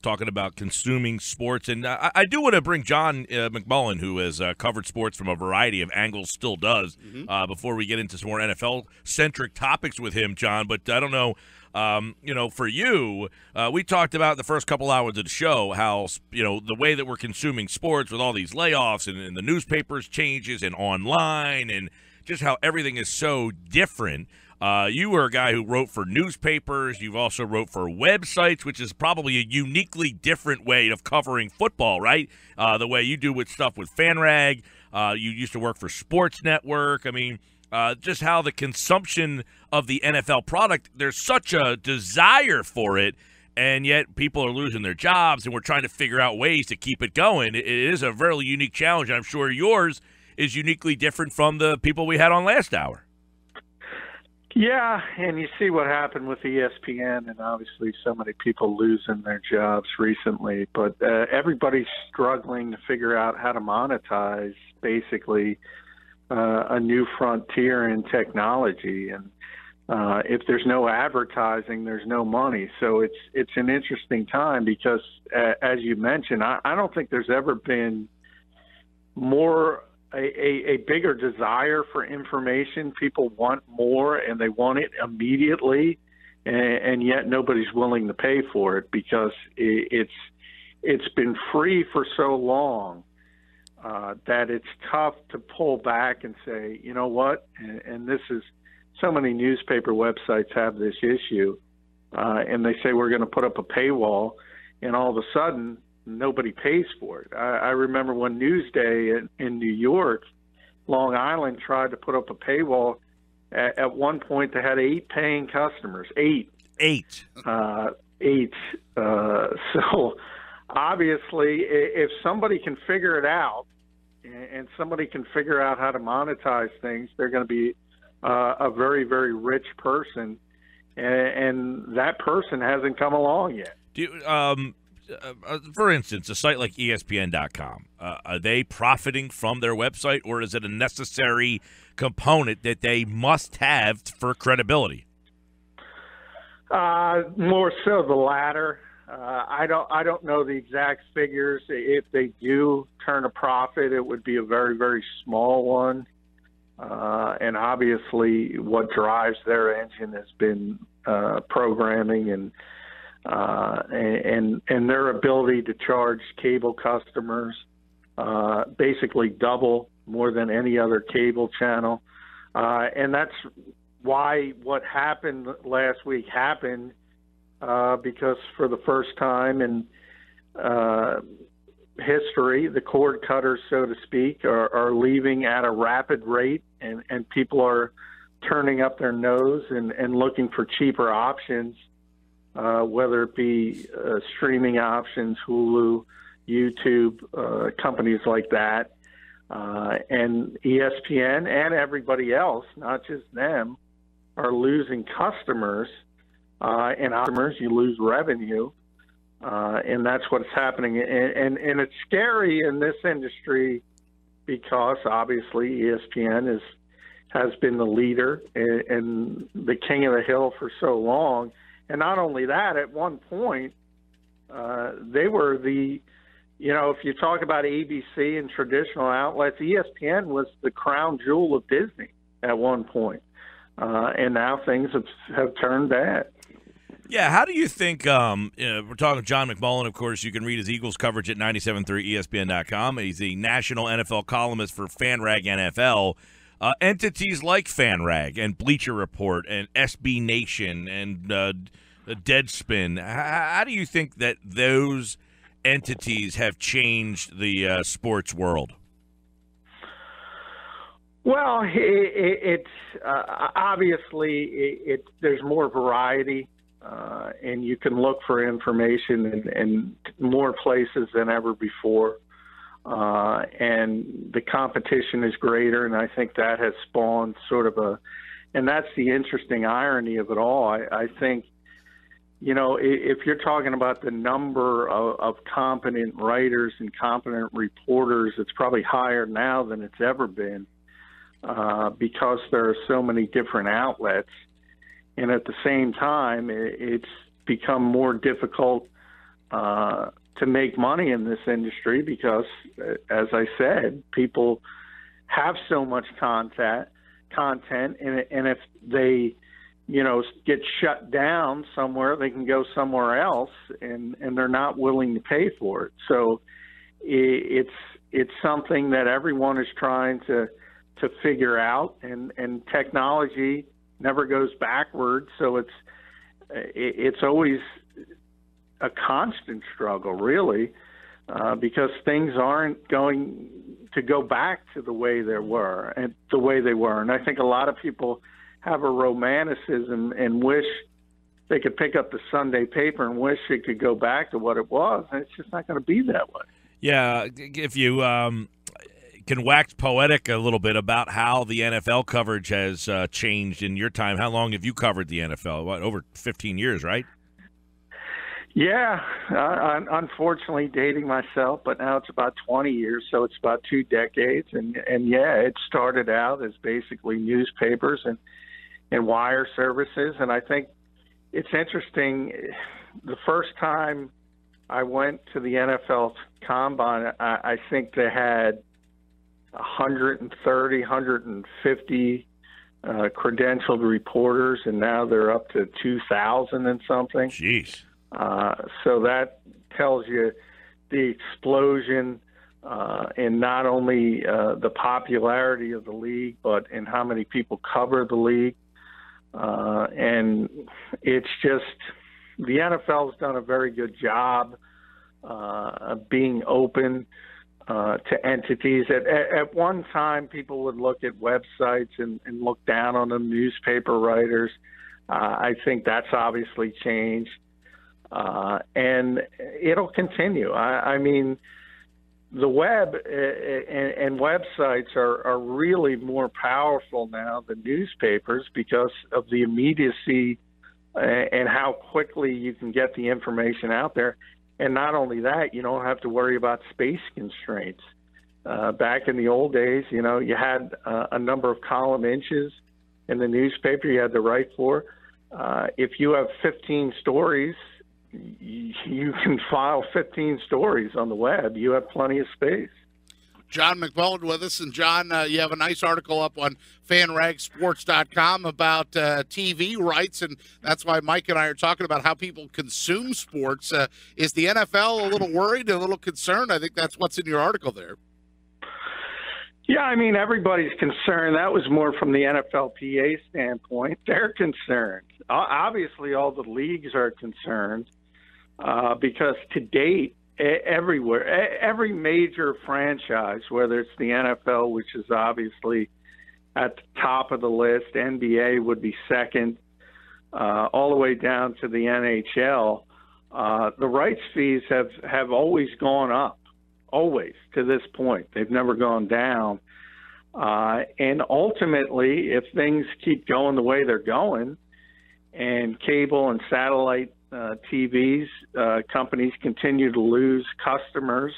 talking about consuming sports. And I do want to bring John McMullen, who has covered sports from a variety of angles, still does, before we get into some more NFL-centric topics with him, John. But I don't know, for you, we talked about the first couple hours of the show how, the way that we're consuming sports with all these layoffs and the newspapers changes and online and just how everything is so different. You were a guy who wrote for newspapers. You've also wrote for websites, which is probably a uniquely different way of covering football, right? The way you do with stuff with FanRag. You used to work for Sports Network. I mean, just how the consumption of the NFL product, there's such a desire for it, and yet people are losing their jobs, and we're trying to figure out ways to keep it going. It is a very unique challenge. I'm sure yours is uniquely different from the people we had on last hour. Yeah, and you see what happened with ESPN, and obviously so many people losing their jobs recently. But everybody's struggling to figure out how to monetize, basically, a new frontier in technology. And if there's no advertising, there's no money. So it's an interesting time because, as you mentioned, I don't think there's ever been a bigger desire for information. People want more, and they want it immediately, and yet nobody's willing to pay for it because it's been free for so long that it's tough to pull back and say, you know what, and this is so many newspaper websites have this issue, and they say we're going to put up a paywall, and all of a sudden nobody pays for it. I remember when Newsday in New York, Long Island, tried to put up a paywall. At one point, they had 8 paying customers. Eight. So obviously, if somebody can figure it out and somebody can figure out how to monetize things, they're going to be a very, very rich person. And that person hasn't come along yet. Do you, for instance, a site like ESPN.com, are they profiting from their website, or is it a necessary component that they must have for credibility? More so the latter. I don't know the exact figures. If they do turn a profit, it would be a very, very small one. And obviously, what drives their engine has been programming and their ability to charge cable customers basically double more than any other cable channel. And that's why what happened last week happened, because for the first time in history, the cord cutters, so to speak, are leaving at a rapid rate, and people are turning up their nose and looking for cheaper options. Whether it be streaming options, Hulu, YouTube, companies like that, and ESPN and everybody else, not just them, are losing customers. And customers, you lose revenue, and that's what's happening. And it's scary in this industry because obviously ESPN has been the leader and the king of the hill for so long. And not only that, at one point, they were if you talk about ABC and traditional outlets, ESPN was the crown jewel of Disney at one point. And now things have turned bad. Yeah, how do you think, we're talking John McMullen, of course, you can read his Eagles coverage at 97.3 ESPN.com. He's the national NFL columnist for FanRag NFL. Entities like FanRag and Bleacher Report and SB Nation and Deadspin, how do you think that those entities have changed the sports world? Well, it's obviously there's more variety, and you can look for information in more places than ever before. And the competition is greater, and I think that has spawned sort of and that's the interesting irony of it all. I think, if you're talking about the number of competent writers and competent reporters, it's probably higher now than it's ever been, because there are so many different outlets. And at the same time, it's become more difficult to make money in this industry because, as I said, people have so much content, and if they, get shut down somewhere, they can go somewhere else, and they're not willing to pay for it. So it's something that everyone is trying to figure out, and technology never goes backwards. So it's always a constant struggle, really, because things aren't going to go back to the way they were. And I think a lot of people have a romanticism and wish they could pick up the Sunday paper and wish it could go back to what it was. And it's just not going to be that way. Yeah, if you can wax poetic a little bit about how the NFL coverage has changed in your time. How long have you covered the NFL? What, over 15 years, right? Yeah, unfortunately dating myself, but now it's about 20 years, so it's about 2 decades. And yeah, it started out as basically newspapers and wire services. And I think it's interesting, the first time I went to the NFL Combine, I think they had 130, 150 credentialed reporters, and now they're up to 2,000 and something. Jeez. So that tells you the explosion in not only the popularity of the league, but in how many people cover the league. And it's just, the NFL's done a very good job of being open to entities. At one time, people would look at websites and look down on them, newspaper writers. I think that's obviously changed. And it'll continue. I mean, the web and websites are really more powerful now than newspapers because of the immediacy and how quickly you can get the information out there. And not only that, you don't have to worry about space constraints. Back in the old days, you had a number of column inches in the newspaper you had to write for. If you have 15 stories, you can file 15 stories on the web. You have plenty of space. John McMullen with us. And, John, you have a nice article up on FanRagSports.com about TV rights, and that's why Mike and I are talking about how people consume sports. Is the NFL a little worried, a little concerned? I think that's what's in your article there. Yeah, I mean, everybody's concerned. That was more from the NFLPA standpoint. They're concerned. Obviously, all the leagues are concerned because to date, everywhere, every major franchise, whether it's the NFL, which is obviously at the top of the list, NBA would be second, all the way down to the NHL, the rights fees have always gone up. Always to this point. They've never gone down. And ultimately, if things keep going the way they're going and cable and satellite TVs companies continue to lose customers,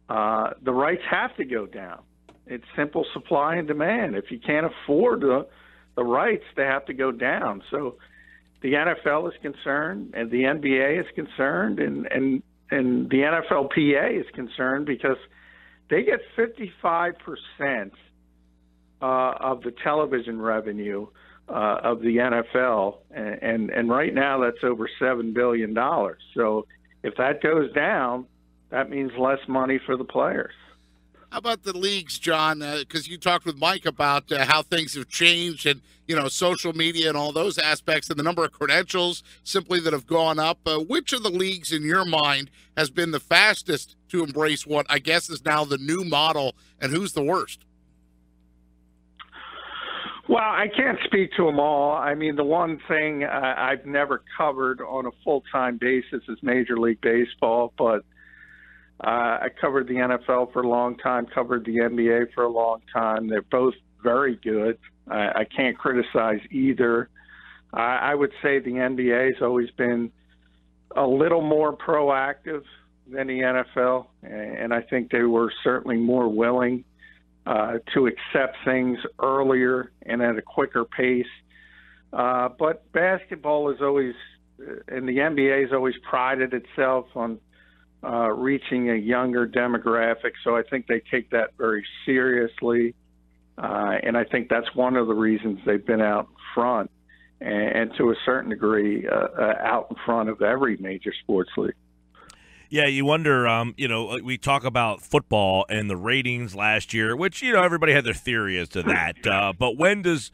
the rights have to go down. It's simple supply and demand. If you can't afford the rights, they have to go down. So the NFL is concerned, and the NBA is concerned, and the NFLPA is concerned because they get 55% of the television revenue of the NFL, and right now that's over $7 billion. So if that goes down, that means less money for the players. How about the leagues, John? Because you talked with Mike about how things have changed and, social media and all those aspects and the number of credentials simply that have gone up. Which of the leagues, in your mind, has been the fastest to embrace what I guess is now the new model, and who's the worst? Well, I can't speak to them all. I mean, the one thing I've never covered on a full-time basis is Major League Baseball, but I covered the NFL for a long time, covered the NBA for a long time. They're both very good. I can't criticize either. I would say the NBA has always been a little more proactive than the NFL, and I think they were certainly more willing to accept things earlier and at a quicker pace. But basketball has always and the NBA has always prided itself on reaching a younger demographic, so I think they take that very seriously, and I think that's one of the reasons they've been out in front, and to a certain degree, out in front of every major sports league. Yeah, you wonder, we talk about football and the ratings last year, which, everybody had their theory as to that. But when does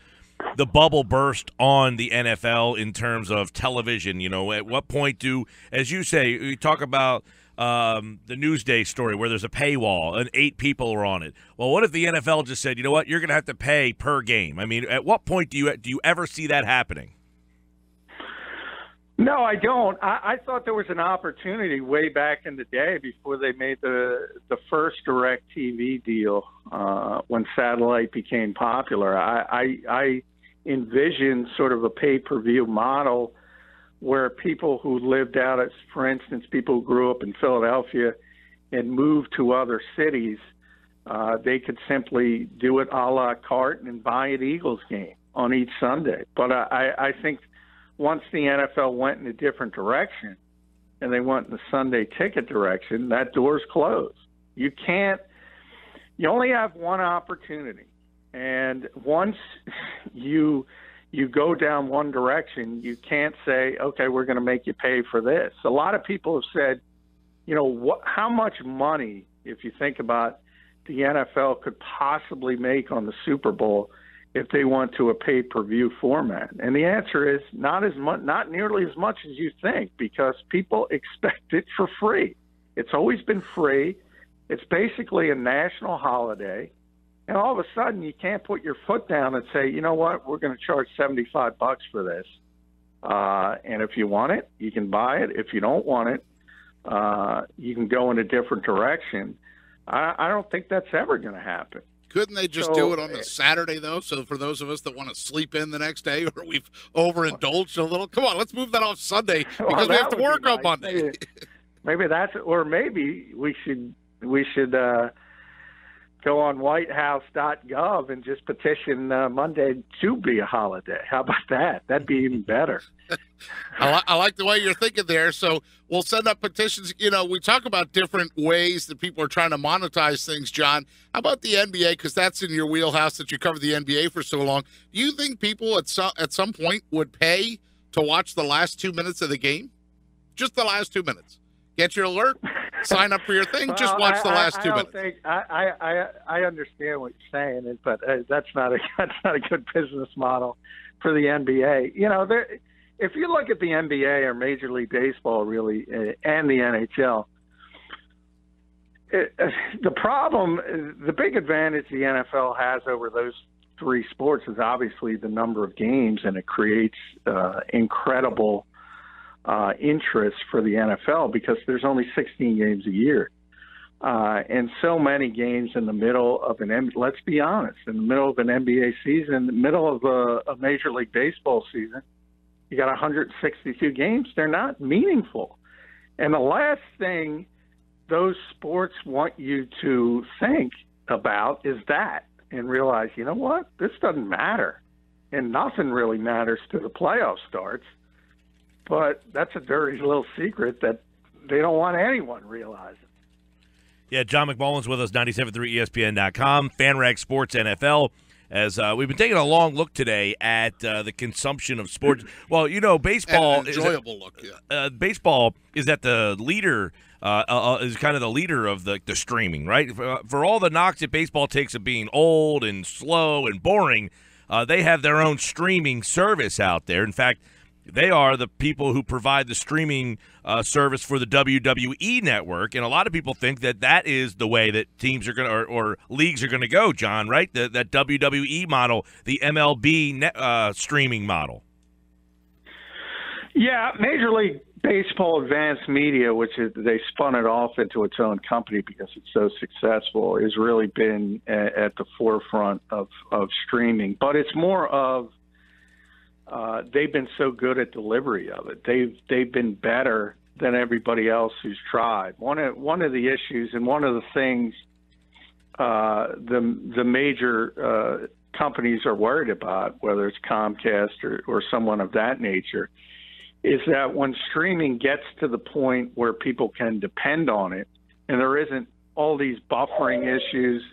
the bubble burst on the NFL in terms of television? At what point as you say, we talk about the Newsday story where there's a paywall and 8 people are on it. Well, what if the NFL just said, you know what, you're going to have to pay per game? I mean, at what point do you ever see that happening? No, I don't. I thought there was an opportunity way back in the day before they made the first direct TV deal when satellite became popular. I envisioned sort of a pay-per-view model where people who lived out at, for instance, people who grew up in Philadelphia and moved to other cities, they could simply do it a la carte and buy an Eagles game on each Sunday. But I think once the NFL went in a different direction and they went in the Sunday ticket direction, that door's closed. You only have one opportunity. And once you go down one direction, you can't say, okay, we're going to make you pay for this. A lot of people have said, how much money, if you think about the NFL, could possibly make on the Super Bowl if they went to a pay-per-view format? And the answer is not nearly as much as you think, because people expect it for free. It's always been free. It's basically a national holiday. And all of a sudden, you can't put your foot down and say, you know what, we're going to charge $75 for this. And if you want it, you can buy it. If you don't want it, you can go in a different direction. I don't think that's ever going to happen. Couldn't they just do it on a Saturday, though? So for those of us that want to sleep in the next day, or we've overindulged a little, come on, let's move that off Sunday because we have to work on Monday. Maybe that's it. Or maybe we should go on whitehouse.gov and just petition Monday to be a holiday. How about that? That'd be even better. I like the way you're thinking there. So we'll send up petitions. We talk about different ways that people are trying to monetize things, John. How about the NBA? Because that's in your wheelhouse, that you covered the NBA for so long. Do you think people at some point would pay to watch the last 2 minutes of the game? Just the last 2 minutes. Get your alert, sign up for your thing, just watch the last 2 minutes. I understand what you're saying, but that's not a good business model for the NBA. If you look at the NBA or Major League Baseball, really, and the NHL, the big advantage the NFL has over those 3 sports is obviously the number of games, and it creates incredible interest for the NFL because there's only 16 games a year. And so many games in the middle of let's be honest, in the middle of an NBA season, in the middle of a Major League Baseball season, you got 162 games. They're not meaningful. And the last thing those sports want you to think about is that, and realize, you know what, this doesn't matter. And nothing really matters till the playoff starts. But that's a dirty little secret that they don't want anyone realizing. Yeah, John McMullen's with us, 97.3 ESPN.com, FanRag Sports NFL. As we've been taking a long look today at the consumption of sports. Well, baseball baseball is at the leader, is kind of the leader of the streaming, right? For all the knocks that baseball takes of being old and slow and boring, they have their own streaming service out there. In fact, they are the people who provide the streaming service for the WWE network, and a lot of people think that is the way that teams are going to or leagues are going to go, John, right? That WWE model, the MLB streaming model. Yeah, Major League Baseball Advanced Media, which they spun it off into its own company because it's so successful, has really been at the forefront of streaming. But it's more of they've been so good at delivery of it. They've been better than everybody else who's tried. One of the issues and one of the things the major companies are worried about, whether it's Comcast or someone of that nature, is that when streaming gets to the point where people can depend on it, and there isn't all these buffering issues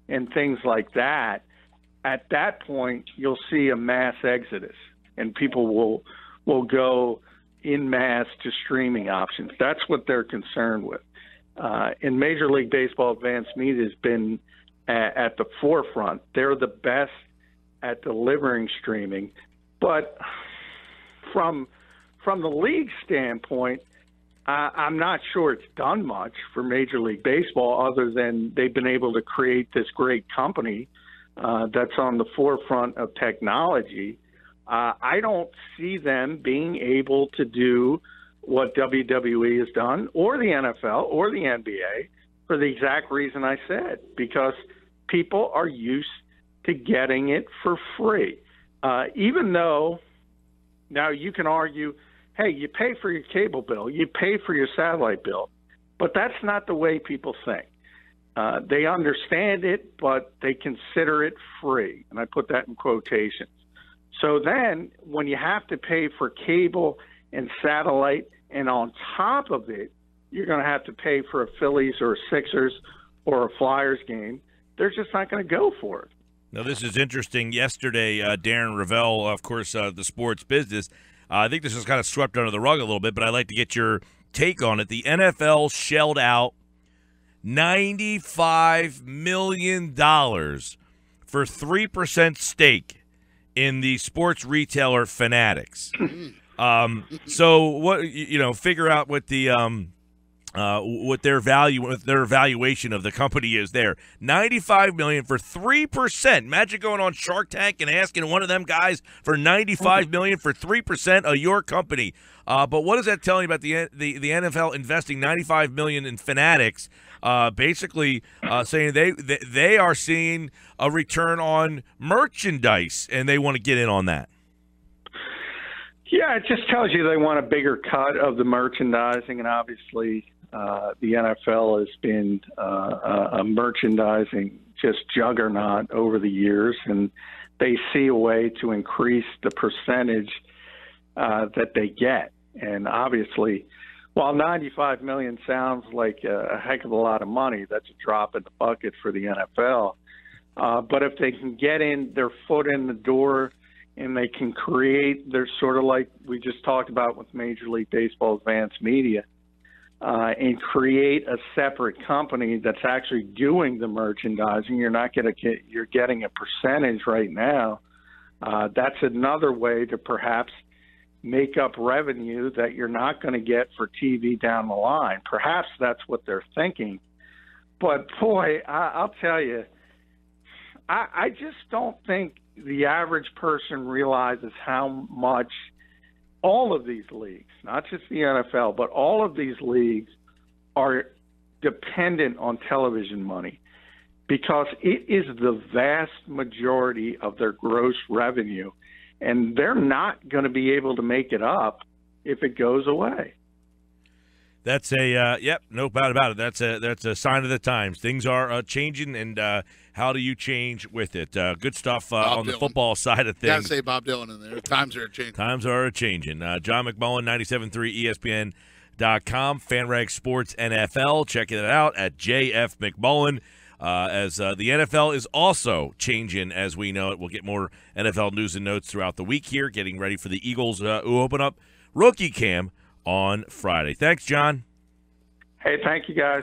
and things like that, at that point you'll see a mass exodus, and people will go in mass to streaming options. That's what they're concerned with. And Major League Baseball Advanced Media has been at the forefront. They're the best at delivering streaming. But from the league standpoint, I'm not sure it's done much for Major League Baseball other than they've been able to create this great company that's on the forefront of technology. I don't see them being able to do what WWE has done, or the NFL, or the NBA, for the exact reason I said, because people are used to getting it for free. Even though now you can argue, hey, you pay for your cable bill, you pay for your satellite bill, but that's not the way people think. They understand it, but they consider it free, and I put that in quotations. So then when you have to pay for cable and satellite, and on top of it, you're going to have to pay for a Phillies or a Sixers or a Flyers game, they're just not going to go for it. Now, this is interesting. Yesterday, Darren Ravel, of course, the sports business, I think this was kind of swept under the rug a little bit, but I'd like to get your take on it. The NFL shelled out $95 million for 3% stake in the sports retailer Fanatics. So what, figure out what the what their valuation of the company is there. $95 million for 3%. Imagine going on Shark Tank and asking one of them guys for $95 million for 3% of your company. But what does that tell you about the NFL investing $95 million in Fanatics? Basically saying they are seeing a return on merchandise, and they want to get in on that. Yeah, it just tells you they want a bigger cut of the merchandising, and obviously the NFL has been a merchandising just juggernaut over the years, and they see a way to increase the percentage that they get. And obviously, while $95 million sounds like a heck of a lot of money, that's a drop in the bucket for the NFL. But if they can get in their foot in the door and they can create, they're sort of like we just talked about with Major League Baseball Advanced Media, and create a separate company that's actually doing the merchandising. You're getting a percentage right now. That's another way to perhaps make up revenue that you're not going to get for TV down the line. Perhaps that's what they're thinking. But boy, I'll tell you, I just don't think the average person realizes how much all of these leagues, not just the NFL, but all of these leagues are dependent on television money, because it is the vast majority of their gross revenue, and they're not going to be able to make it up if it goes away. That's no doubt about it. That's a sign of the times. Things are changing, and how do you change with it? Good stuff on the football side of things. Gotta say Bob Dylan in there. Times are changing. Times are changing. John McMullen, 97.3 ESPN.com, FanRag Sports NFL. Checking it out at JF McMullen. As the NFL is also changing as we know it. We'll get more NFL news and notes throughout the week here, getting ready for the Eagles who open up rookie camp on Friday. Thanks, John. Hey, thank you, guys.